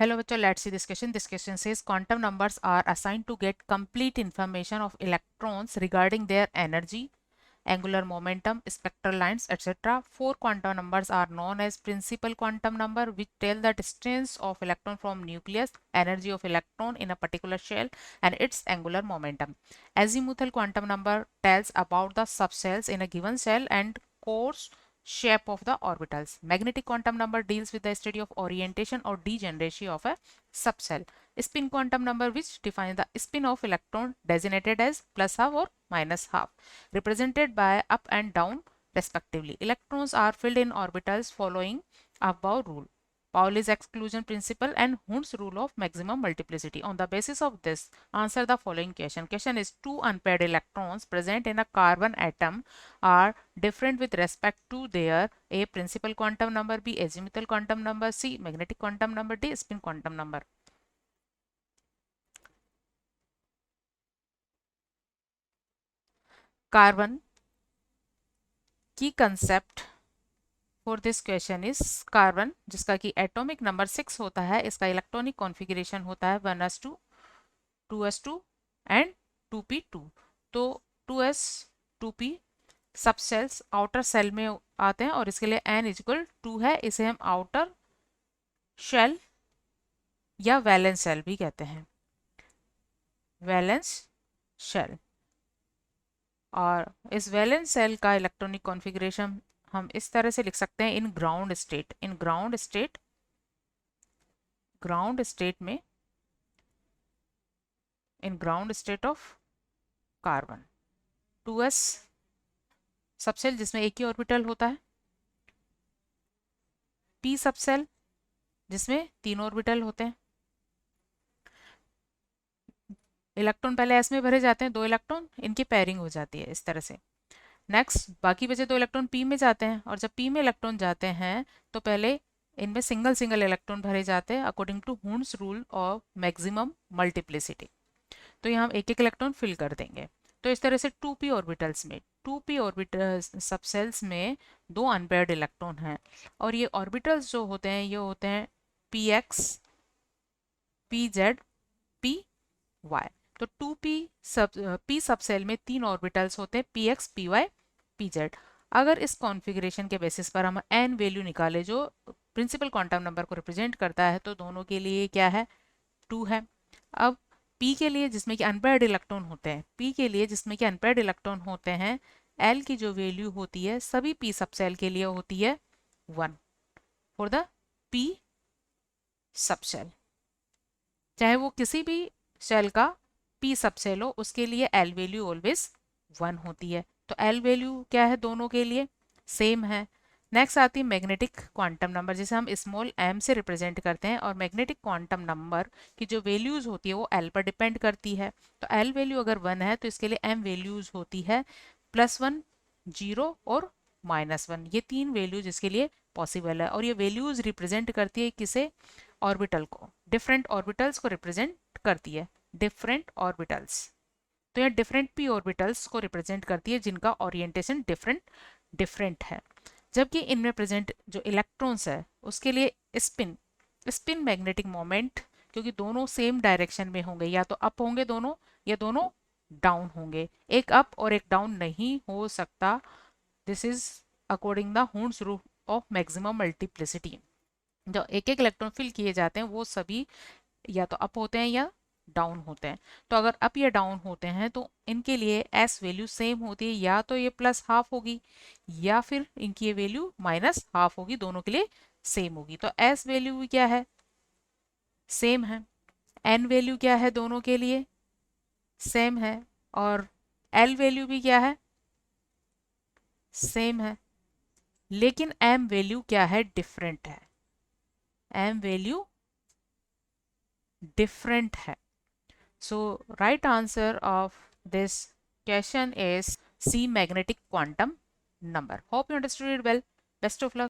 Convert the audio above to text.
Hello bachcho, let's see this question. This question says quantum numbers are assigned to get complete information of electrons regarding their energy, angular momentum, spectral lines, etc. Four quantum numbers are known as principal quantum number, which tell the distance of electron from nucleus, energy of electron in a particular shell, and its angular momentum. Azimuthal quantum number tells about the subcells in a given cell and course shape of the orbitals. Magnetic quantum number deals with the study of orientation or degeneration of a subcell. Spin quantum number, which defines the spin of electron, designated as plus half or minus half, represented by up and down respectively. Electrons are filled in orbitals following above rule, Pauli's exclusion principle, and Hund's rule of maximum multiplicity. On the basis of this, answer the following question. Question is, two unpaired electrons present in a carbon atom are different with respect to their A. principal quantum number, B. azimuthal quantum number, C. magnetic quantum number, D. spin quantum number. Carbon की concept for this question is carbon, जिसका कि atomic number 6 होता है, इसका electronic configuration होता है 1s2, 2s2 and 2p2. तो 2s2p सब सेल्स आउटर सेल में आते हैं और इसके लिए n इक्वल 2 है. इसे हम आउटर शेल या वैलेंस सेल भी कहते हैं, वैलेंस शेल. और इस वैलेंस सेल का इलेक्ट्रॉनिक कॉन्फ़िगरेशन हम इस तरह से लिख सकते हैं in ground state. In ground state में, in ground state of carbon 2s subshell जिसमें एक ही ऑर्बिटल होता है, p सबसेल जिसमें 3 ऑर्बिटल होते हैं. इलेक्ट्रॉन पहले s में भरे जाते हैं, 2 इलेक्ट्रॉन, इनकी पेयरिंग हो जाती है इस तरह से. नेक्स्ट बाकी बचे 2 इलेक्ट्रॉन p में जाते हैं, और जब p में इलेक्ट्रॉन जाते हैं तो पहले इनमें सिंगल सिंगल इलेक्ट्रॉन भरे जाते हैं according to Hund's rule of maximum multiplicity. तो यहाँ हम एक एक इलेक्ट्रॉन फिल कर देंगे. तो इस तरह से 2p ऑर्बिटल्स में, 2p ऑर्बिटल्स सबसेल्स में 2 अनपेयर्ड इलेक्ट्रॉन हैं, और ये ऑर्बिटल्स जो होते हैं ये होते हैं px, pz, py. तो 2p p सबसेल में 3 ऑर्बिटल्स होते हैं px, py, pz. अगर इस कॉन्फ़िगरेशन के बेसिस पर हम n वैल्यू निकाले जो प्रिंसिपल क्वांटम नंबर को रिप्रेजेंट करता है, तो दोनों के लिए क्या है, 2 है. अब p के लिए जिसमें कि अनपेयर्ड इलेक्ट्रॉन होते हैं, p के लिए जिसमें कि अनपेयर्ड इलेक्ट्रॉन होते हैं, l की जो वैल्यू होती है सभी p सबसेल के लिए होती है 1 फॉर द p सबसेल. चाहे वो किसी भी सेल का p सबसेल हो, उसके लिए l वैल्यू ऑलवेज 1 होती है. तो l वैल्यू क्या है, दोनों के लिए सेम है. नेक्स्ट आती है मैग्नेटिक क्वांटम नंबर, जिसे हम स्मॉल m से रिप्रेजेंट करते हैं, और मैग्नेटिक क्वांटम नंबर की जो वैल्यूज होती है वो l पर डिपेंड करती है. तो l वैल्यू अगर 1 है तो इसके लिए m वैल्यूज होती है +1, 0 और -1. ये 3 वैल्यू जिसके लिए पॉसिबल है, और ये वैल्यूज रिप्रेजेंट करती है किसे, ऑर्बिटल को, डिफरेंट ऑर्बिटल्स को रिप्रेजेंट करती है, डिफरेंट ऑर्बिटल्स. तो यह डिफरेंट p ऑर्बिटल्स को रिप्रेजेंट करती है जिनका ओरिएंटेशन डिफरेंट है. जबकि इनमें प्रेजेंट जो इलेक्ट्रॉन्स है उसके लिए स्पिन मैग्नेटिक मोमेंट, क्योंकि दोनों सेम डायरेक्शन में होंगे, या तो अप होंगे दोनों या दोनों डाउन होंगे, एक अप और एक डाउन नहीं हो सकता. This is according the हुंस rule of maximum multiplicity. जो एक एक इलेक्ट्रॉन फिल किए जाते हैं वो सभी या तो अप होते हैं या डाउन होते हैं. तो अगर अप या डाउन होते हैं तो इनके लिए एस वैल्यू सेम होती है, या तो ये +½ होगी या फिर इनकी ये वैल्यू -½ होगी, दोनों के लिए सेम होगी. तो एस वैल्यू क्या है, सेम है. एन वैल्यू क्या है, दोनों के लिए सेम है. और एल वैल्यू भी क्या है, सेम है. लेकिन एम वैल्यू क्या है, डिफरेंट है. एम वैल्यू डिफरेंट है. So right answer of this question is C, magnetic quantum number. Hope you understood it well. Best of luck.